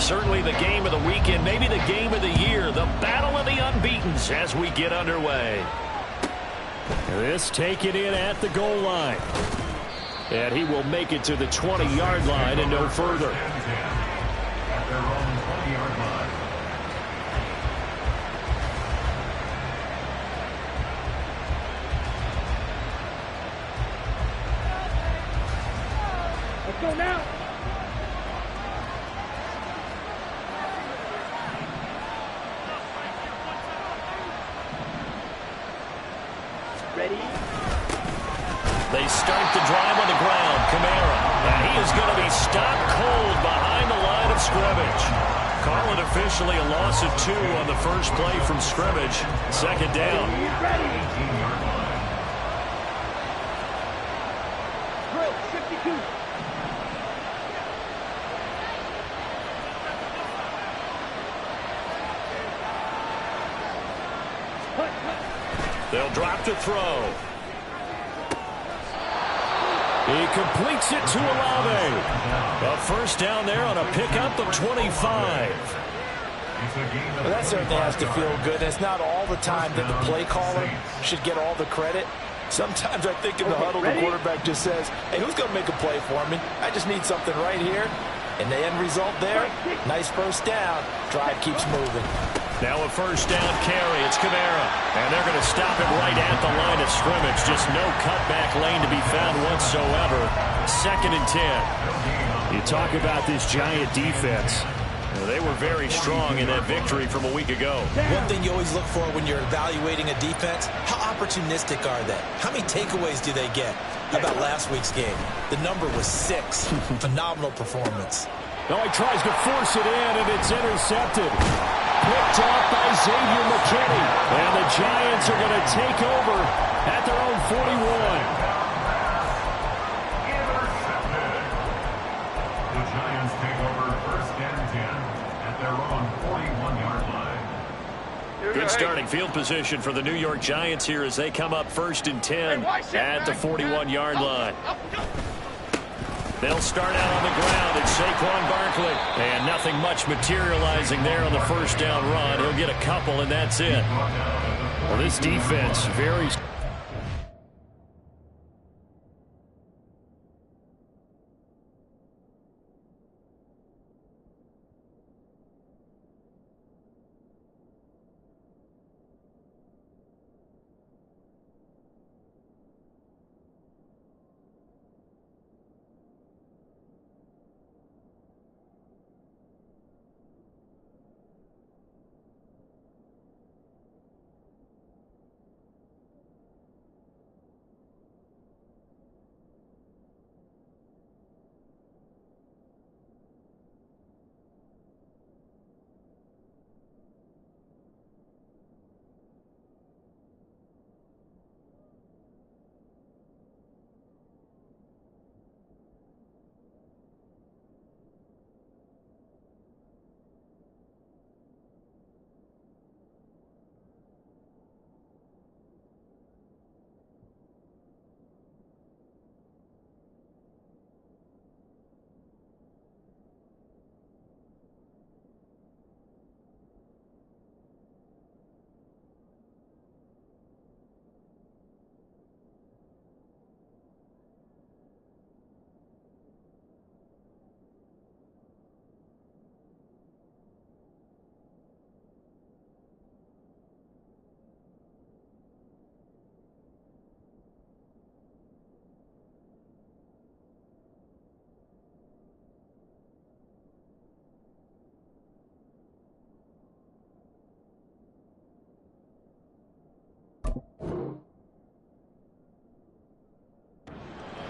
Certainly the game of the weekend, maybe the game of the year, the battle of the unbeatens as we get underway. This taken in at the goal line. And he will make it to the 20-yard line and no further. At their own 20-yard line. Let's go now. Ready? They start the drive on the ground. Kamara. And he is going to be stopped cold behind the line of scrimmage. Call it officially a loss of 2 on the first play from scrimmage. Second down. Ready? 18-yard line. Drill 52. They'll drop to throw. He completes it to Olave. A first down there on a pickup of 25. Well, that certainly has to feel good. It's not all the time that the play caller should get all the credit. Sometimes I think in the huddle, the quarterback just says, hey, who's going to make a play for me? I just need something right here. And the end result there, nice first down. Drive keeps moving. Now a first down carry. It's Kamara. And they're going to stop him right at the line of scrimmage. Just no cutback lane to be found whatsoever. Second and 10. You talk about this Giant defense. They were very strong in that victory from a week ago. One thing you always look for when you're evaluating a defense, how opportunistic are they? How many takeaways do they get? How about last week's game? The number was 6. Phenomenal performance. No, he tries to force it in, and it's intercepted. Picked off by Xavier McKinney. And the Giants are going to take over at their own 41. The Giants take over first and 10 at their own 41-yard line. Good starting field position for the New York Giants here as they come up first and 10 at the 41-yard line. They'll start out on the ground. It's Saquon Barkley. And nothing much materializing there on the first down run. He'll get a couple, and that's it. Well, this defense very...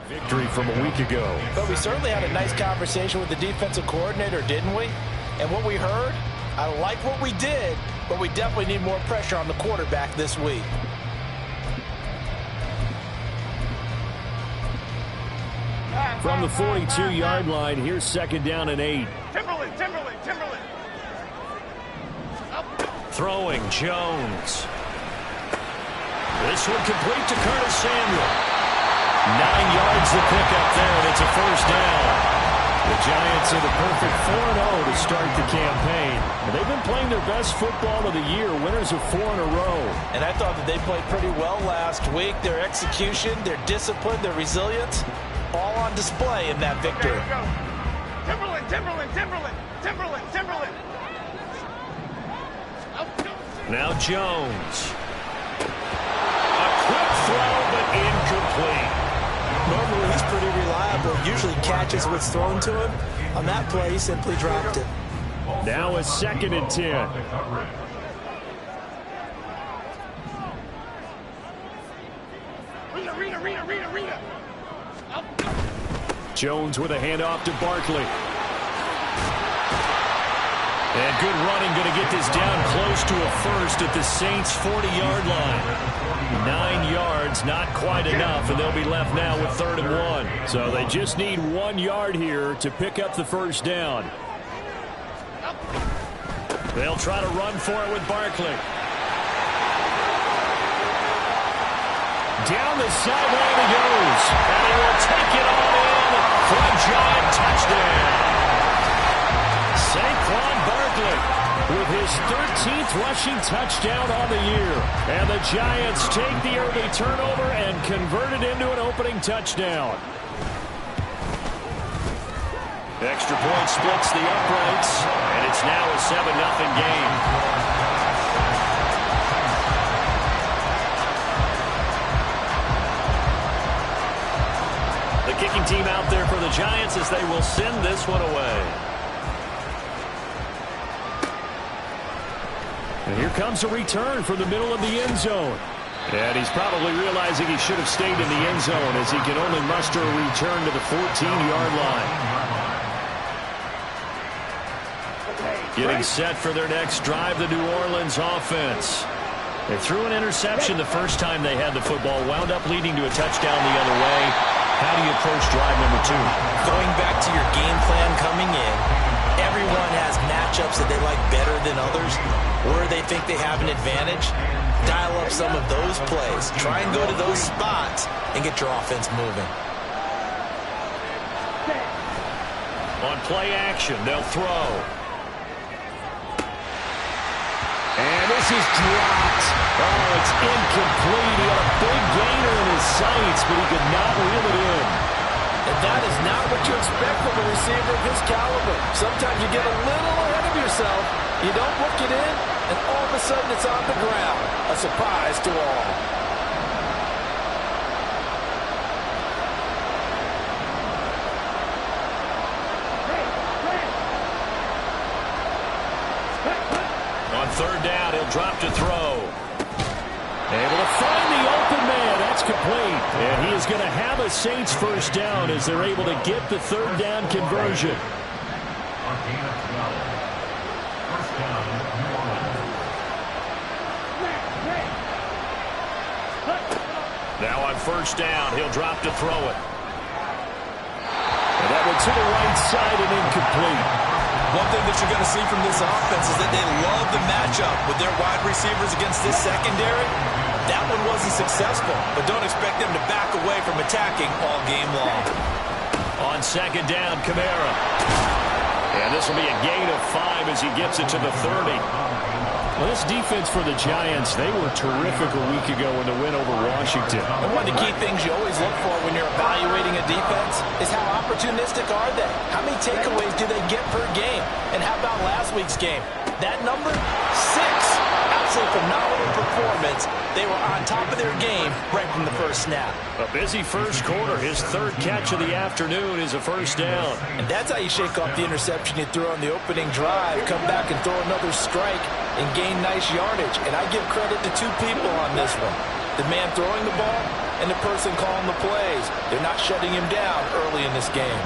Victory from a week ago. But we certainly had a nice conversation with the defensive coordinator, didn't we? And what we heard, I like what we did, but we definitely need more pressure on the quarterback this week. From the 42-yard line, here's second down and 8. Timberland. Throwing, Jones. This one complete to Curtis Samuel. 9 yards to pick up there, and it's a first down. The Giants are the perfect 4-0 to start the campaign. And they've been playing their best football of the year, winners of 4 in a row. And I thought that they played pretty well last week. Their execution, their discipline, their resilience, all on display in that victory. Timberland, Timberland, Timberland, Timberland, Timberland. Now Jones. A quick throw, but incomplete. Normally he's pretty reliable. Usually catches what's thrown to him. On that play, he simply dropped it. Now a 2nd and 10. Rita. Jones with a handoff to Barkley. And good running, going to get this down close to a first at the Saints' 40-yard line. 9 yards, not quite enough, and they'll be left now with 3rd and 1. So they just need 1 yard here to pick up the first down. They'll try to run for it with Barkley. Down the sideline he goes, and he will take it all in for a Giant touchdown. Saquon Barkley with his 13th rushing touchdown on the year. And the Giants take the early turnover and convert it into an opening touchdown. Extra point splits the uprights, and it's now a 7-0 game. The kicking team out there for the Giants as they will send this one away. And here comes a return from the middle of the end zone. And he's probably realizing he should have stayed in the end zone as he can only muster a return to the 14-yard line. Getting set for their next drive, the New Orleans offense. They threw an interception the first time they had the football, wound up leading to a touchdown the other way. How do you approach drive number 2? Going back to your game plan coming in, everyone has matchups that they like better than others, where they think they have an advantage. Dial up some of those plays. Try and go to those spots and get your offense moving. On play action, they'll throw. And this is dropped. Oh, it's incomplete. He had a big gainer in his sights, but he could not reel it in. And that is not what you expect from a receiver of his caliber. Sometimes you get a little ahead of yourself. You don't look it in, and all of a sudden it's on the ground. A surprise to all. On 3rd down, he'll drop to throw. Able to find the open man. That's complete. And he is going to have a Saints first down as they're able to get the 3rd down conversion. Now on 1st down, he'll drop to throw it. And that one to the right side and incomplete. One thing that you're going to see from this offense is that they love the matchup with their wide receivers against this secondary. That one wasn't successful, but don't expect them to back away from attacking all game long. On 2nd down, Kamara. And this will be a gain of 5 as he gets it to the 30. Well, this defense for the Giants, they were terrific a week ago in the win over Washington. And one of the key things you always look for when you're evaluating a defense is how opportunistic are they? How many takeaways do they get per game? And how about last week's game? That number? 6. Absolutely phenomenal performance. They were on top of their game right from the first snap. A busy first quarter. His 3rd catch of the afternoon is a first down. And that's how you shake off the interception you threw on the opening drive, come back and throw another strike and gain nice yardage. And I give credit to 2 people on this one. The man throwing the ball and the person calling the plays. They're not shutting him down early in this game.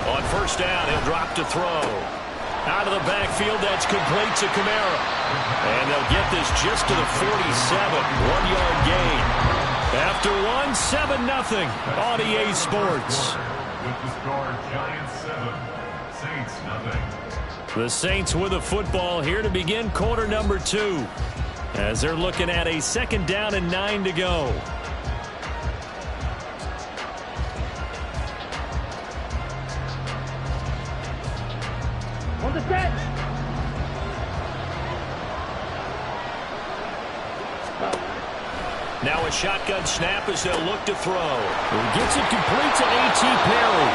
On 1st down, he'll drop to throw. Out of the backfield, that's complete to Kamara. And they'll get this just to the 47. 1-yard gain. After 7-0 on EA Sports. With the score, Giants 7, Saints 0. The Saints with the football here to begin quarter number 2. As they're looking at a 2nd down and 9 to go. On the set. Now a shotgun snap as they'll look to throw. He gets it complete to A.T. Perry.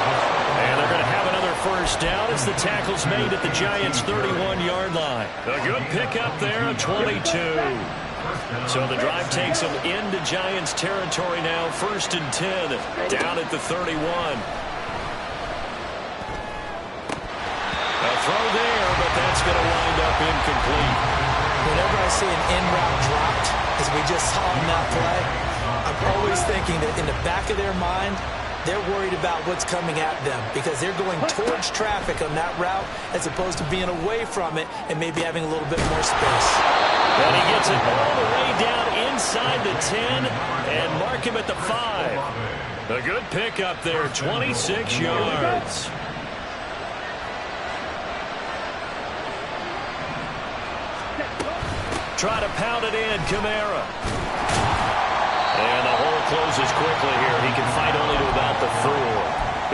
And they're going to have another 1st down as the tackle's made at the Giants' 31-yard line. A good pickup there at 22. So the drive takes them into Giants territory now. 1st and 10, down at the 31. A throw there, but that's going to wind up incomplete. Whenever I see an in route dropped, as we just saw in that play, I'm always thinking that in the back of their mind, they're worried about what's coming at them because they're going towards traffic on that route as opposed to being away from it and maybe having a little bit more space. And he gets it all the way down inside the 10 and mark him at the 5. A good pickup there, 26 yards. Try to pound it in, Kamara. And the hole closes quickly here. He can fight only to about the 4.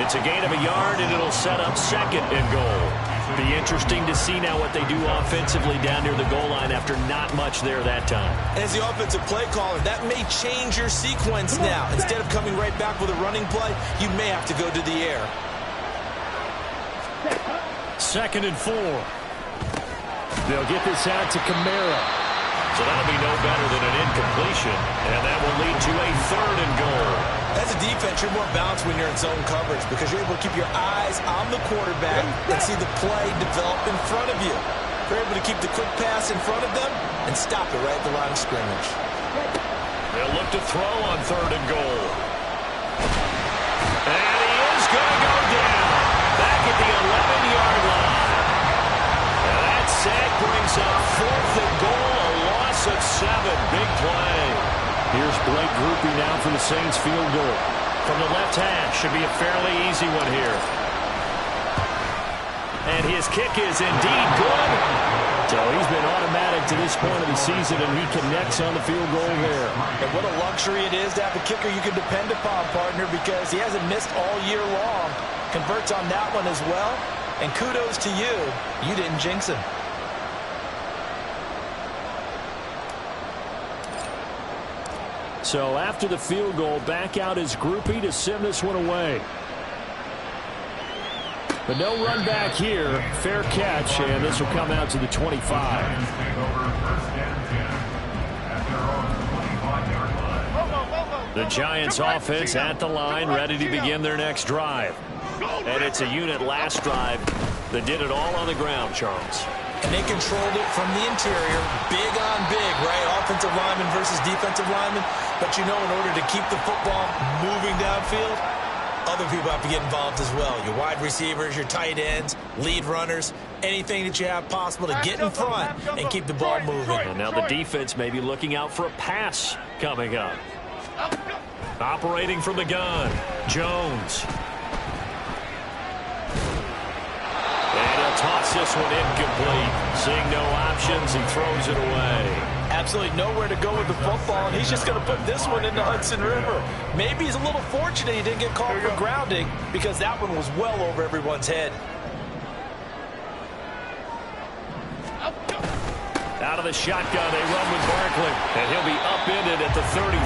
It's a gain of a yard, and it'll set up 2nd and goal. Be interesting to see now what they do offensively down near the goal line after not much there that time. As the offensive play caller, that may change your sequence now. Instead of coming right back with a running play, you may have to go to the air. 2nd and 4. They'll get this out to Kamara. So that'll be no better than an incompletion, and that will lead to a 3rd and goal. As a defense, you're more balanced when you're in zone coverage because you're able to keep your eyes on the quarterback and see the play develop in front of you. You're able to keep the quick pass in front of them and stop it right at the line of scrimmage. They'll look to throw on 3rd and goal. And he is going to go down back at the 11-yard line. And that sack brings up 4th and goal. At 7, big play. Here's Blake Grupe now for the Saints field goal. From the left hash, should be a fairly easy one here. And his kick is indeed good. So he's been automatic to this point of the season, and he connects on the field goal there. And what a luxury it is to have a kicker you can depend upon, partner, because he hasn't missed all year long. Converts on that one as well. And kudos to you. You didn't jinx him. So after the field goal, back out is Grupe to send this one away. But no run back here. Fair catch, and this will come out to the 25. The Giants offense at the line, ready to begin their next drive. And it's a unit last drive that did it all on the ground, Charles. And they controlled it from the interior, big on big, right? Offensive lineman versus defensive lineman. But you know, in order to keep the football moving downfield, other people have to get involved as well. Your wide receivers, your tight ends, lead runners, anything that you have possible to get in front and keep the ball moving. And now the defense may be looking out for a pass coming up. Operating from the gun, Jones. Toss this one incomplete. Seeing no options, he throws it away. Absolutely nowhere to go with the football, and he's just going to put this one in the Hudson River. Maybe he's a little fortunate he didn't get called for grounding because that one was well over everyone's head. Out of the shotgun, they run with Barkley, and he'll be upended at the 33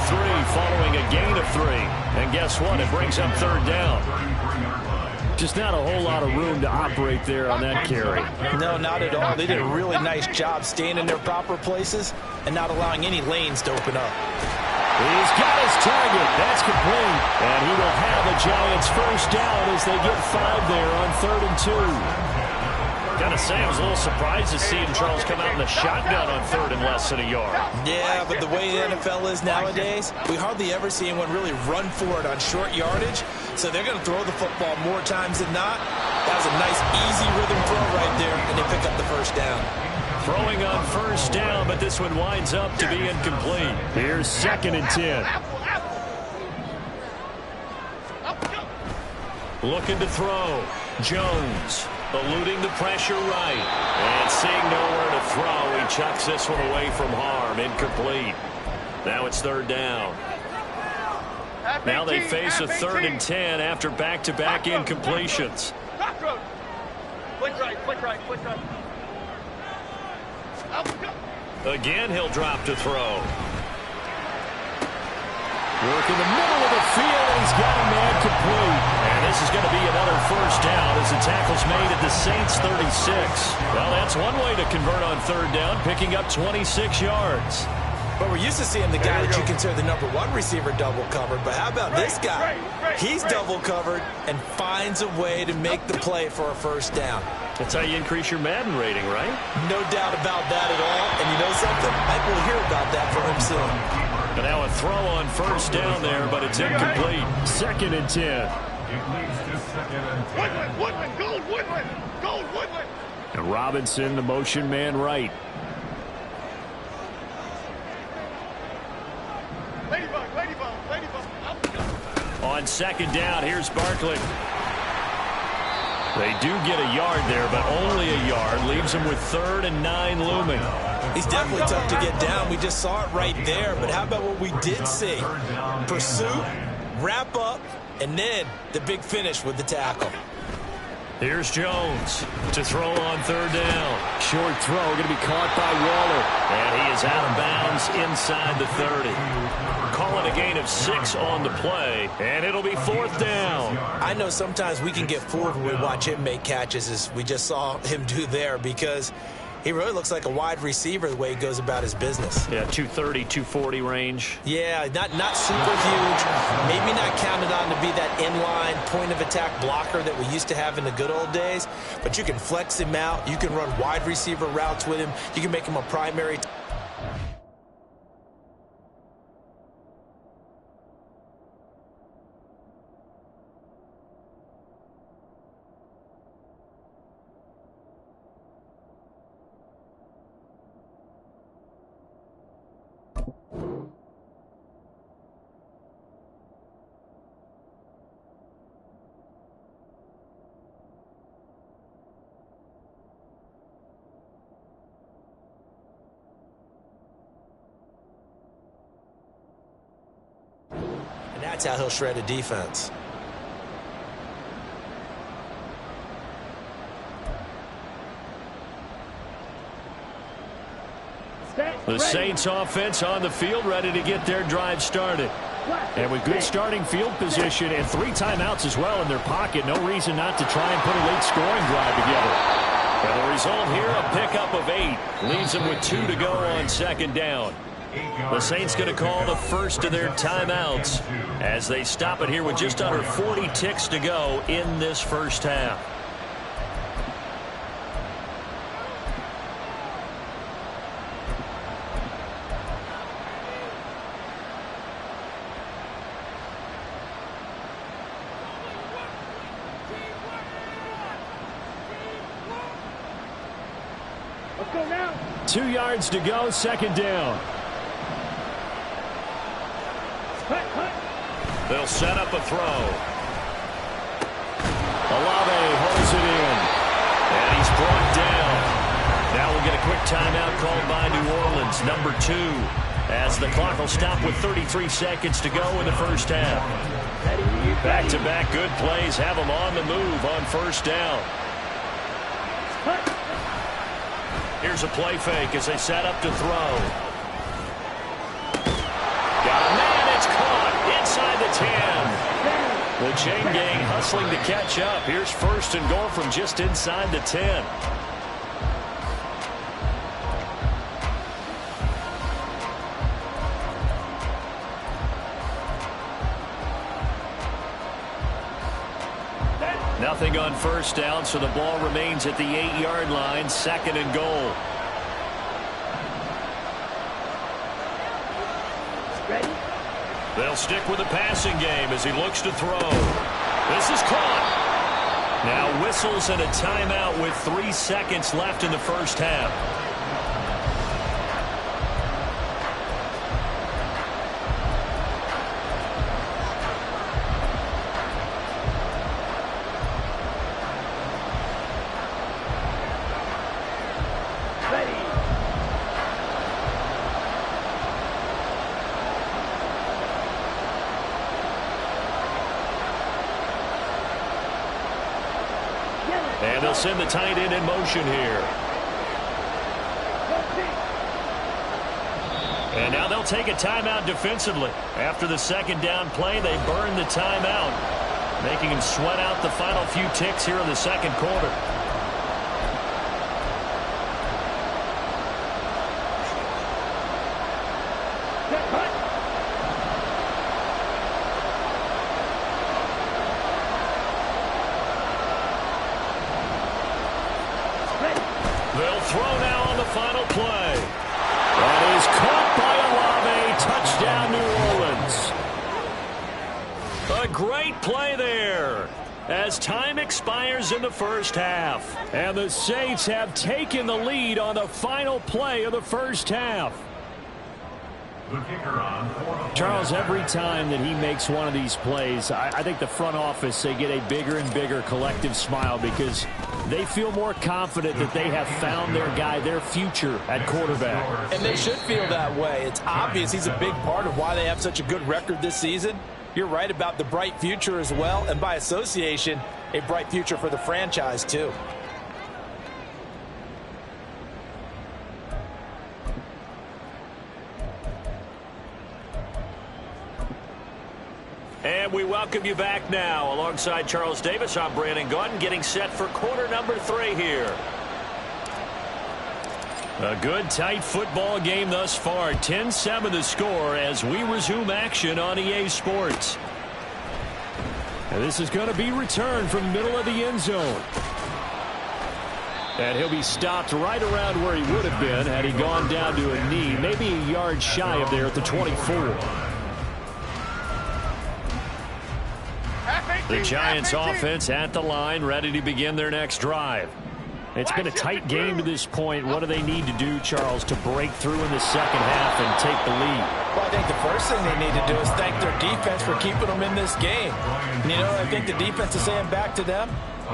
following a gain of 3. And guess what? It brings up 3rd down. Just not a whole lot of room to operate there on that carry. No, not at all. They did a really nice job staying in their proper places and not allowing any lanes to open up. He's got his target. That's complete. And he will have a Giants 1st down as they get 5 there on 3rd and 2. Gotta say, I was a little surprised to see him, Charles, come out in the shotgun on 3rd and less than a yard. Yeah, but the way the NFL is nowadays, we hardly ever see anyone really run for it on short yardage. So they're going to throw the football more times than not. That was a nice, easy rhythm throw right there, and they pick up the 1st down. Throwing on 1st down, but this one winds up to be incomplete. Here's 2nd and 10. Looking to throw. Jones. Eluding the pressure right. And seeing nowhere to throw, he chucks this one away from harm. Incomplete. Now it's third down. Now they face a 3rd and 10 after back-to-back incompletions. Quick right. Again, he'll drop to throw. Work in the middle of the field, and he's got a man complete. And this is going to be another first down as the tackle's made at the Saints 36. Well, that's one way to convert on third down, picking up 26 yards. But we're used to seeing the guy that you consider the #1 receiver double covered. But how about this guy? He's double covered and finds a way to make the play for a first down. That's how you increase your Madden rating, right? No doubt about that at all. And you know something? I will hear about that from him soon. And now a throw on first down there, but it's incomplete. 2nd and 10. It leads to 2nd and 10. Woodland, Gold Woodland. And Robinson, the motion man right. Ladybug. On 2nd down, here's Barkley. They do get a yard there, but only a yard. Leaves them with 3rd and 9 looming. He's definitely tough to get down. We just saw it right there. But how about what we did see? Pursuit, wrap up, and then the big finish with the tackle. Here's Jones to throw on 3rd down. Short throw, going to be caught by Waller. And he is out of bounds inside the 30. Call it a gain of 6 on the play, and it'll be 4th down. I know sometimes we can get fooled when we watch him make catches, as we just saw him do there, because he really looks like a wide receiver the way he goes about his business. Yeah, 230, 240 range. Yeah, not super huge. Maybe not counted on to be that inline point-of-attack blocker that we used to have in the good old days. But you can flex him out. You can run wide receiver routes with him. You can make him a primary. That's how he'll shred a defense. The Saints offense on the field, ready to get their drive started. And with good starting field position and 3 timeouts as well in their pocket, no reason not to try and put a late scoring drive together. And the result here, a pickup of 8. Leaves them with 2 to go on 2nd down. The Saints going to call the first of their timeouts as they stop it here with just under 40 ticks to go in this first half. Let's go now. 2 yards to go, 2nd down. They'll set up a throw. Olave holds it in. And he's brought down. Now we'll get a quick timeout called by New Orleans, number 2, as the clock will stop with 33 seconds to go in the first half. Back-to-back good plays have them on the move on first down. Here's a play fake as they set up to throw. Got a man, it's caught inside the 10. The chain gang hustling to catch up. Here's 1st and goal from just inside the 10. Nothing on first down, so the ball remains at the 8-yard line, 2nd and goal. Ready? They'll stick with the passing game as he looks to throw. This is caught. Now whistles and a timeout with 3 seconds left in the first half. And they'll send the tight end in motion here. And now they'll take a timeout defensively. After the second down play, they burn the timeout, making them sweat out the final few ticks here in the second quarter. They'll throw now on the final play. That is caught by Olave. Touchdown, New Orleans. A great play there as time expires in the first half. And the Saints have taken the lead on the final play of the first half. Charles, every time that he makes one of these plays, I think the front office, they get a bigger and bigger collective smile because they feel more confident that they have found their guy, their future at quarterback. And they should feel that way. It's obvious he's a big part of why they have such a good record this season. You're right about the bright future as well, and by association, a bright future for the franchise too. And we welcome you back now. Alongside Charles Davis, I'm Brandon Gaudin, getting set for quarter number 3 here. A good, tight football game thus far. 10-7 the score as we resume action on EA Sports. And this is going to be returned from the middle of the end zone. And he'll be stopped right around where he would have been had he gone down to a knee, maybe a yard shy of there at the 24. The Giants offense at the line, ready to begin their next drive. It's been a tight game to this point. What do they need to do, Charles, to break through in the second half and take the lead? Well, I think the first thing they need to do is thank their defense for keeping them in this game. You know, I think the defense is saying back to them,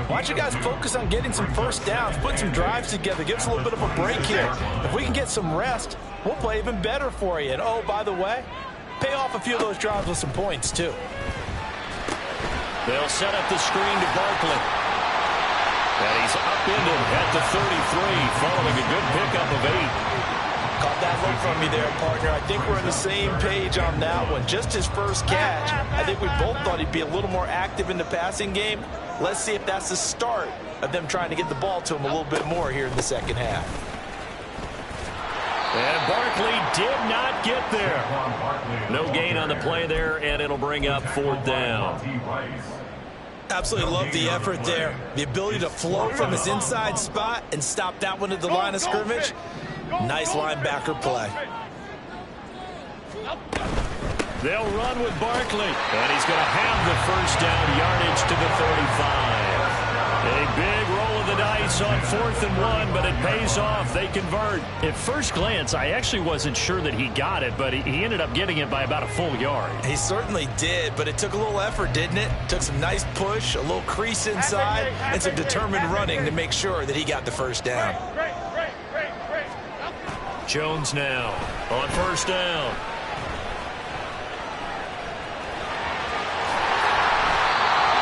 why don't you guys focus on getting some first downs, put some drives together, give us a little bit of a break here. If we can get some rest, we'll play even better for you. And, oh, by the way, pay off a few of those drives with some points, too. They'll set up the screen to Barkley. And he's upended at the 33, following a good pickup of 8. Caught that look from me there, partner. I think we're on the same page on that one. Just his first catch. I think we both thought he'd be a little more active in the passing game. Let's see if that's the start of them trying to get the ball to him a little bit more here in the second half. And Barkley did not get there. No gain on the play there, and it'll bring up 4th down. Absolutely love the effort there. The ability to flow from his inside spot and stop that one at the line of scrimmage. Nice linebacker play. They'll run with Barkley. And he's going to have the first down, yardage to the 35. A big roll of the dice on 4th and 1, but it pays off. They convert. At first glance, I actually wasn't sure that he got it, but he ended up getting it by about a full yard. He certainly did, but it took a little effort, didn't it? Took some nice push, a little crease inside, and some determined running to make sure that he got the first down. Jones now on 1st down.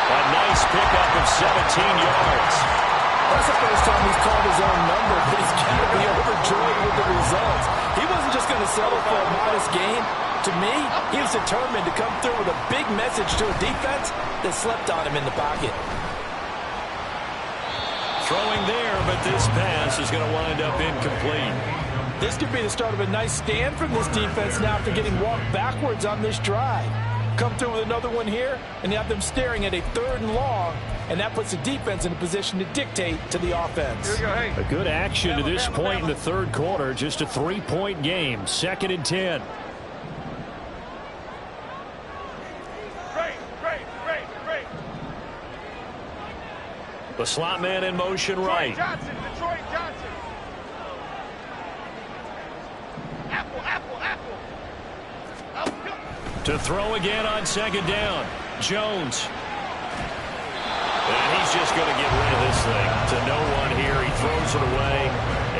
A nice pickup of 17 yards. That's the first time he's called his own number, but he's got to be overjoyed with the results. He wasn't just going to settle for a modest gain. To me, he was determined to come through with a big message to a defense that slept on him in the pocket. Throwing there, but this pass is going to wind up incomplete. This could be the start of a nice stand from this defense now after getting walked backwards on this drive. Come through with another one here, and you have them staring at a 3rd and long, and that puts the defense in a position to dictate to the offense. A good action to this point in the 3rd quarter, just a 3-point game, 2nd and 10. The slot man in motion right. Detroit Johnson. To throw again on 2nd down. Jones. And he's just going to get rid of this thing to no one here. He throws it away,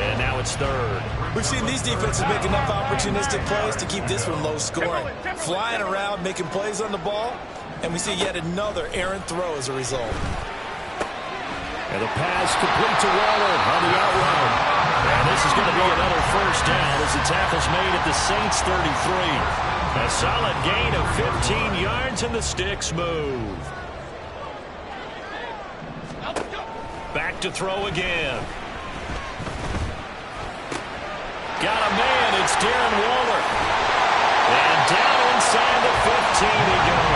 and now it's 3rd. We've seen these defenses make enough opportunistic plays to keep this one low scoring. Flying around, making plays on the ball, and we see yet another errant throw as a result. And the pass complete to Waller on the out route. And this is going to be another first down as the tackle's made at the Saints 33. A solid gain of 15 yards and the sticks move. Back to throw again. Got a man. It's Darren Waller. And down inside the 15 he goes.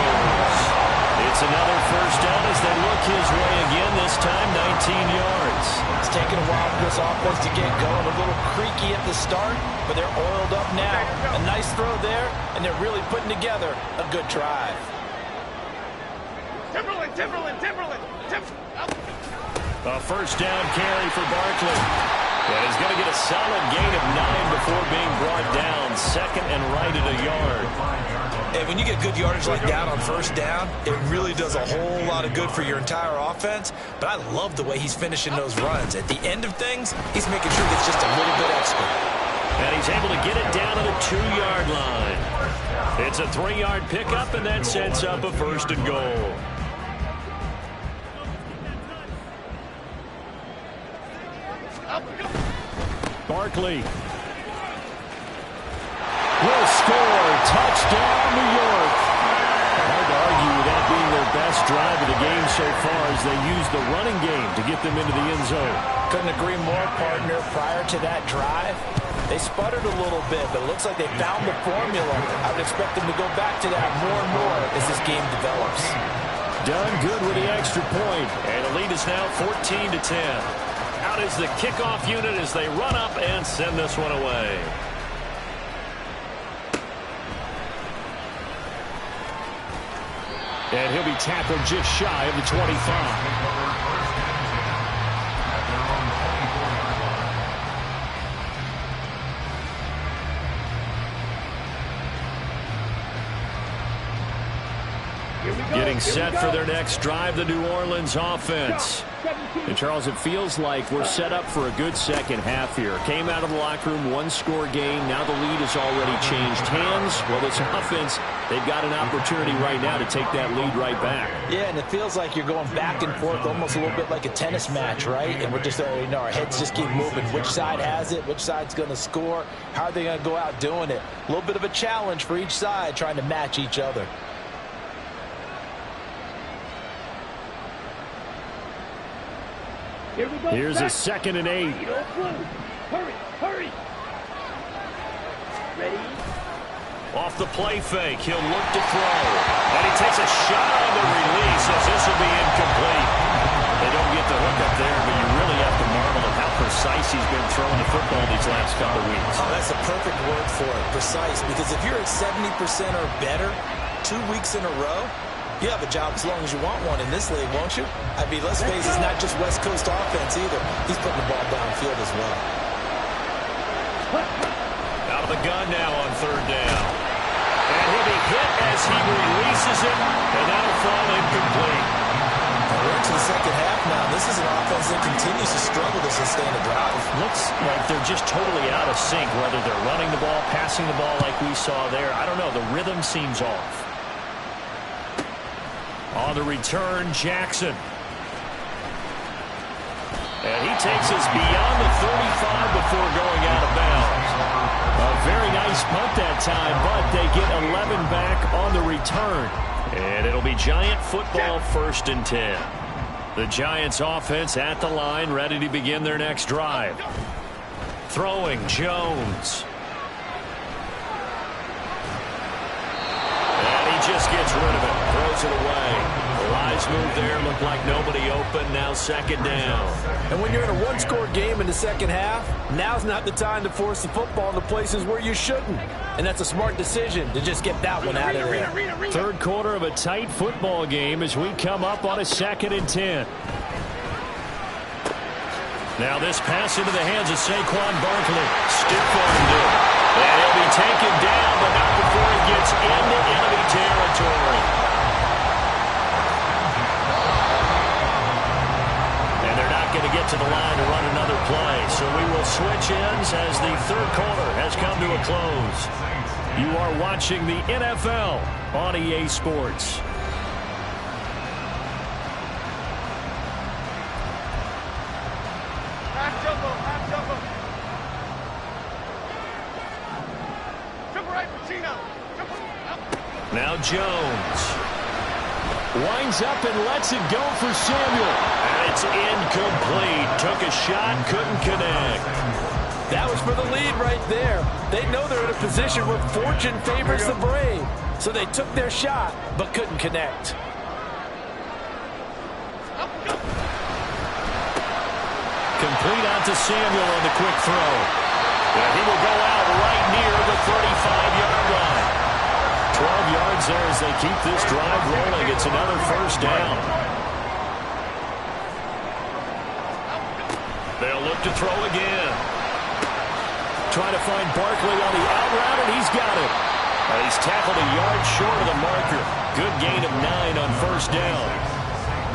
It's another first down as they look his way again, this time 19 yards. It's taken a while for this offense to get going. A little creaky at the start, but they're oiled up now. A nice throw there, and they're really putting together a good drive. Timberland. A first down carry for Barkley. And he's going to get a solid gain of 9 before being brought down. Second and right at a yard. And when you get good yardage like that on first down, it really does a whole lot of good for your entire offense. But I love the way he's finishing those runs. At the end of things, he's making sure it's just a little bit extra. And he's able to get it down to the 2-yard line. It's a 3-yard pickup, and that sets up a first and goal. Barkley will score. Touchdown, New York. Hard to argue with that being their best drive of the game so far as they use the running game to get them into the end zone. Couldn't agree more, partner. Prior to that drive, they sputtered a little bit, but it looks like they found the formula. I would expect them to go back to that more and more as this game develops. Done good with the extra point, and the lead is now 14-10. Out is the kickoff unit as they run up and send this one away. And he'll be tackled just shy of the 25. Getting set for their next drive, the New Orleans offense. And, Charles, it feels like we're set up for a good second half here. Came out of the locker room, one-score game. Now the lead has already changed hands. Well, this offense, they've got an opportunity right now to take that lead right back. Yeah, and it feels like you're going back and forth almost a little bit like a tennis match, right? And we're just, our heads just keep moving. Which side has it? Which side's going to score? How are they going to go out doing it? A little bit of a challenge for each side trying to match each other. Here's a 2nd and 8. Hurry. Ready? Off the play fake, he'll look to throw. And he takes a shot on the release as this will be incomplete. They don't get the hook up there, but you really have to marvel at how precise he's been throwing the football these last couple of weeks. Oh, that's a perfect word for it, precise. Because if you're at 70% or better 2 weeks in a row, you have a job as long as you want one in this league, won't you? I mean, let's face it, it's not just West Coast offense either. He's putting the ball downfield as well. Out of the gun now on 3rd down. And he'll be hit as he releases it, and that'll fall incomplete. We're into the second half now. This is an offense that continues to struggle to sustain a drive. Looks like they're just totally out of sync, whether they're running the ball, passing the ball like we saw there. I don't know. The rhythm seems off. On the return, Jackson. And he takes us beyond the 35 before going out of bounds. A very nice punt that time, but they get 11 back on the return. And it'll be Giant football 1st and 10. The Giants offense at the line, ready to begin their next drive. Throwing, Jones. Just gets rid of it, throws it away. The wise move there, looked like nobody open, now 2nd down. And when you're in a one-score game in the second half, now's not the time to force the football into places where you shouldn't. And that's a smart decision to just get that one out of there. 3rd quarter of a tight football game as we come up on a 2nd and 10. Now this pass into the hands of Saquon Barkley. Stiff-armed it. And he'll be taken down, but not before he gets into enemy territory. And they're not going to get to the line to run another play. So we will switch ends as the 3rd quarter has come to a close. You are watching the NFL on EA Sports. Now Jones. Winds up and lets it go for Samuel. And it's incomplete. Took a shot, couldn't connect. That was for the lead right there. They know they're in a position where fortune favors the brave. So they took their shot, but couldn't connect. Complete out to Samuel on the quick throw. And he will go out right near the 35-yard line. 12 yards there as they keep this drive rolling. It's another first down. They'll look to throw again. Trying to find Barkley on the out route, and he's got it. He's tackled a yard short of the marker. Good gain of 9 on first down.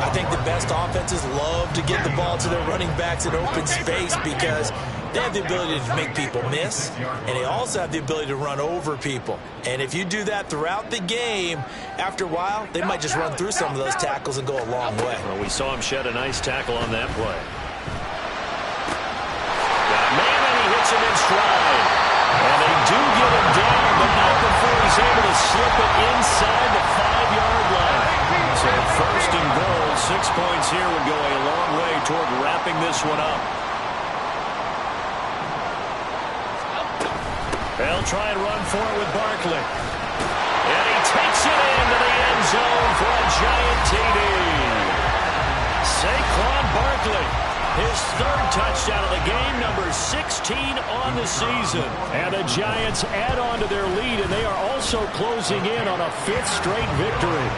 I think the best offenses love to get the ball to their running backs in open space because they have the ability to make people miss, and they also have the ability to run over people. And if you do that throughout the game, after a while, they might just run through some of those tackles and go a long way. Well, we saw him shed a nice tackle on that play. Got a man, and he hits him in stride. And they do get him down, but not before he's able to slip it inside the 5-yard line. So first and goal, 6 points here would go a long way toward wrapping this one up. They'll try and run for it with Barkley. And he takes it into the end zone for a giant TD. Saquon Barkley, his 3rd touchdown of the game, number 16 on the season. And the Giants add on to their lead, and they are also closing in on a 5th straight victory.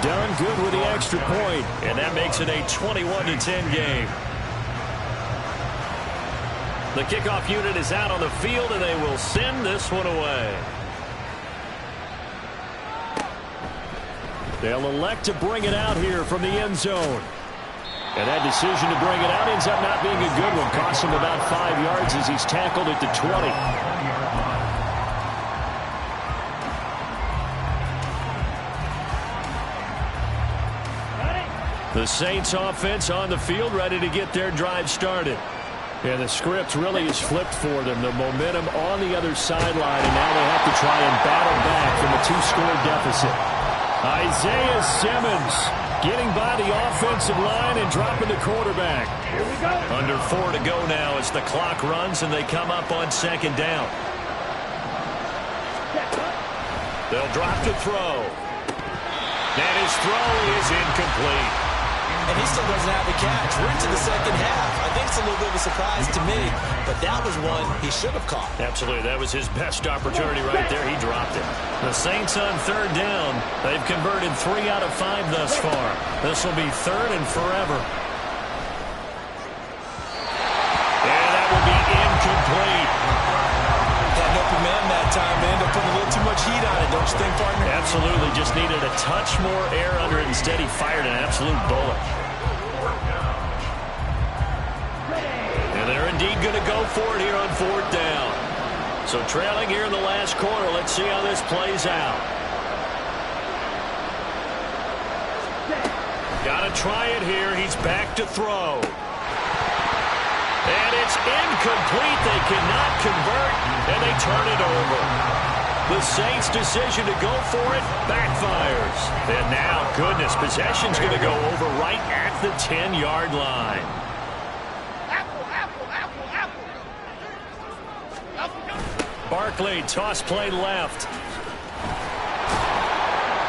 Done good with the extra point, and that makes it a 21-10 game. The kickoff unit is out on the field, and they will send this one away. They'll elect to bring it out here from the end zone. And that decision to bring it out ends up not being a good one. Costs him about 5 yards as he's tackled at the 20. The Saints offense on the field, ready to get their drive started. And the script really is flipped for them. The momentum on the other sideline, and now they have to try and battle back from a 2-score deficit. Isaiah Simmons getting by the offensive line and dropping the quarterback. Here we go. Under 4 to go now as the clock runs and they come up on 2nd down. They'll drop to throw. And his throw is incomplete. And he still doesn't have the catch. We're into the 2nd half. I think it's a little bit of a surprise to me, but that was one he should have caught. Absolutely. That was his best opportunity right there. He dropped it. The Saints on 3rd down. They've converted 3 out of 5 thus far. This will be 3rd and forever. And that will be incomplete. Had an open man that time. They ended up putting a little too much heat on it, don't you think, partner? Absolutely. Just needed a touch more air under it. Instead, he fired an absolute bullet. And they're indeed going to go for it here on 4th down. So trailing here in the last quarter. Let's see how this plays out. Got to try it here. He's back to throw. And it's incomplete. They cannot convert, and they turn it over. The Saints' decision to go for it backfires. And now, goodness, possession's going to go over right at the 10-yard line. Barkley, toss play left.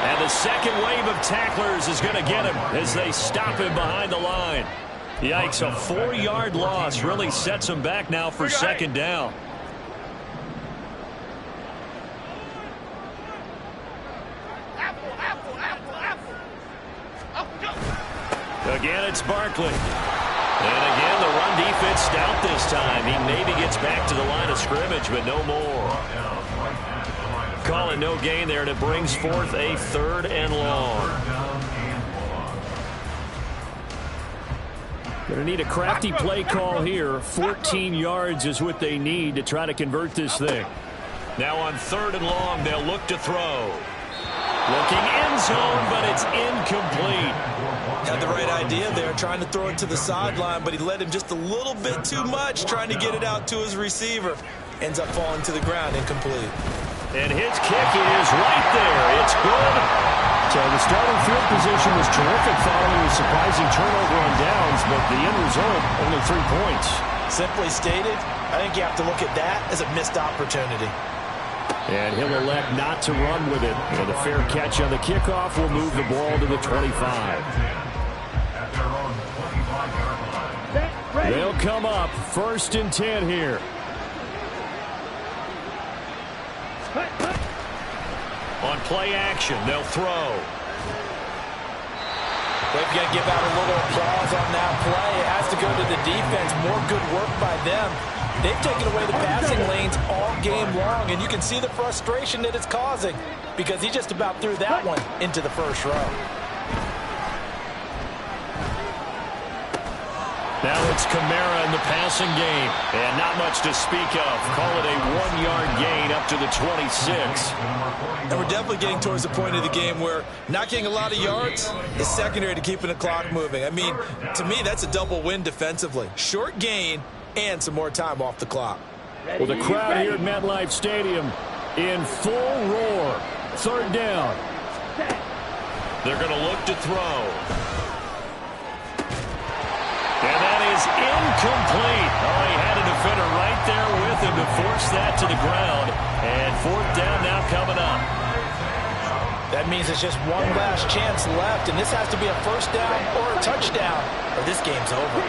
And the second wave of tacklers is going to get him as they stop him behind the line. Yikes, a 4-yard loss really sets him back now for 2nd down. Again, it's Barkley. And again, the run defense stout this time. He maybe gets back to the line of scrimmage, but no more. Calling no gain there, and it brings forth a 3rd and long. Going to need a crafty play call here. 14 yards is what they need to try to convert this thing. Now on 3rd and long, they'll look to throw. Looking end zone, but it's incomplete. Had the right idea there, trying to throw it to the sideline, but he led him just a little bit too much, trying to get it out to his receiver. Ends up falling to the ground, incomplete. And his kick is right there. the starting field position was terrific following a surprising turnover on downs, but the end result, only 3 points. Simply stated, I think you have to look at that as a missed opportunity. And he'll elect not to run with it. And a fair catch on the kickoff will move the ball to the 25. They'll come up 1st and 10 here. On play action, they'll throw. They've got to give out a little applause on that play. It has to go to the defense. More good work by them. They've taken away the passing lanes all game long, and you can see the frustration that it's causing because he just about threw that one into the first row. Now it's Kamara in the passing game, and not much to speak of. Call it a 1-yard gain up to the 26. And we're definitely getting towards the point of the game where not getting a lot of yards is secondary to keeping the clock moving. I mean, to me, that's a double win defensively. Short gain and some more time off the clock. Well, the crowd here at MetLife Stadium in full roar. 3rd down. They're going to look to throw. And that is incomplete. Oh, he had a defender right there with him to force that to the ground. And 4th down now coming up. That means it's just one last chance left, and this has to be a 1st down or a touchdown, or this game's over.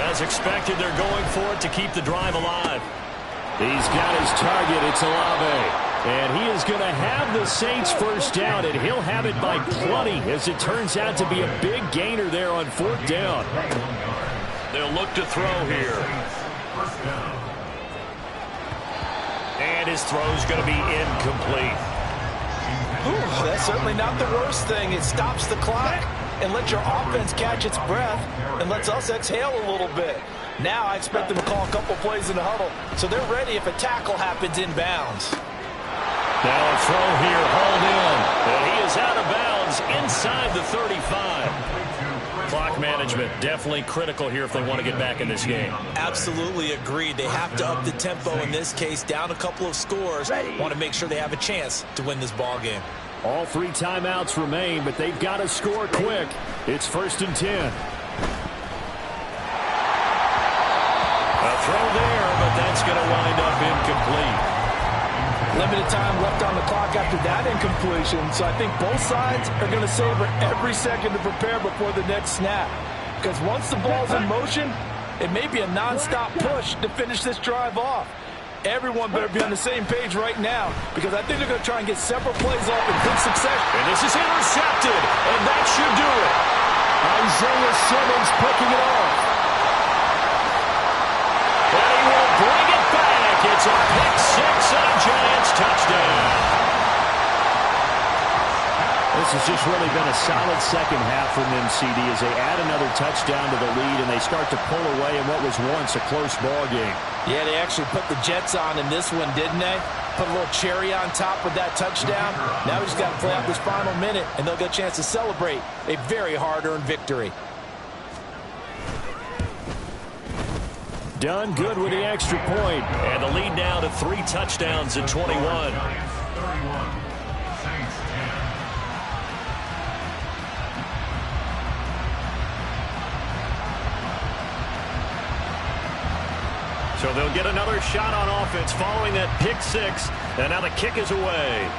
As expected, they're going for it to keep the drive alive. He's got his target. It's Olave. And he is going to have the Saints 1st down, and he'll have it by plenty, as it turns out to be a big gainer there on 4th down. They'll look to throw here. And his throw's going to be incomplete. Ooh, that's certainly not the worst thing. It stops the clock and lets your offense catch its breath and lets us exhale a little bit. Now I expect them to call a couple plays in the huddle, so they're ready if a tackle happens inbounds. Now a throw here, hauled in. And he is out of bounds inside the 35. Clock management definitely critical here if they want to get back in this game. Absolutely agreed. They have to up the tempo in this case, down a couple of scores. Want to make sure they have a chance to win this ball game. All 3 timeouts remain, but they've got to score quick. It's 1st and 10. A throw there, but that's going to wind up incomplete. Limited time left on the clock after that incompletion, so I think both sides are going to savor every second to prepare before the next snap. Because once the ball's in motion, it may be a non-stop push to finish this drive off. Everyone better be on the same page right now, because I think they're going to try and get several plays off in quick succession. And this is intercepted, and that should do it. Isaiah Simmons picking it off. And he will bring it back. It's a pick 6 and a Giants touchdown. This has just really been a solid second half from them, CD, as they add another touchdown to the lead and they start to pull away in what was once a close ball game. Yeah, they actually put the Jets on in this one, didn't they? Put a little cherry on top with that touchdown. Now we just got to play out this final minute, and they'll get a chance to celebrate a very hard-earned victory. Done good with the extra point. And the lead now to 3 touchdowns at 21. So they'll get another shot on offense following that pick 6. And now the kick is away.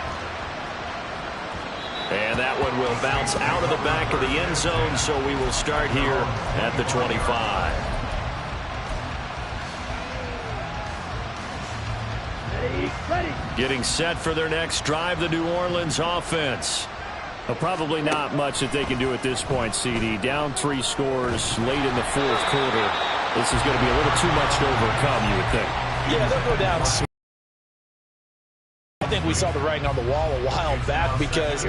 And that one will bounce out of the back of the end zone. So we will start here at the 25. Getting set for their next drive, the New Orleans offense. Well, probably not much that they can do at this point, CD. Down 3 scores late in the 4th quarter. This is going to be a little too much to overcome, you would think. Yeah, they'll go down. I think we saw the writing on the wall a while back because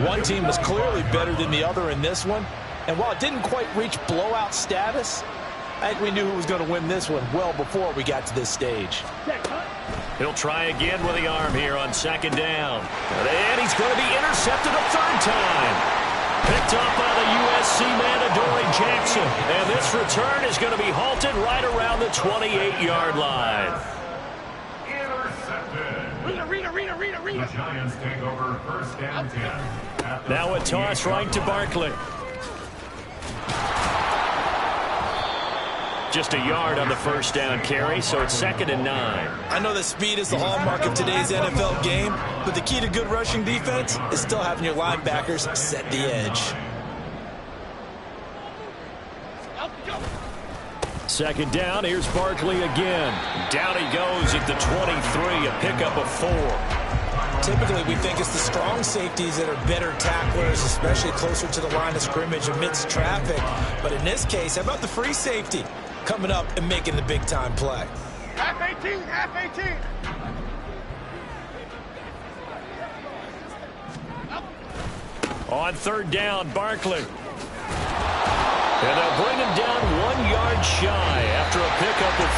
one team was clearly better than the other in this one. And while it didn't quite reach blowout status, I think we knew who was going to win this one well before we got to this stage. He'll try again with the arm here on 2nd down. And he's going to be intercepted a 3rd time. Picked up by the USC man, Adoree Jackson. And this return is going to be halted right around the 28-yard line. Intercepted. Reader. The Giants take over first and 10. Now a toss right to Barkley. Just a yard on the first down carry, so it's 2nd and 9. I know that speed is the hallmark of today's NFL game, but the key to good rushing defense is still having your linebackers set the edge. 2nd down, here's Barkley again. Down he goes at the 23, a pickup of 4. Typically, we think it's the strong safeties that are better tacklers, especially closer to the line of scrimmage amidst traffic. But in this case, how about the free safety coming up and making the big-time play? Half 18, half 18. On 3rd down, Barkley. And they'll bring him down 1 yard shy after a pickup of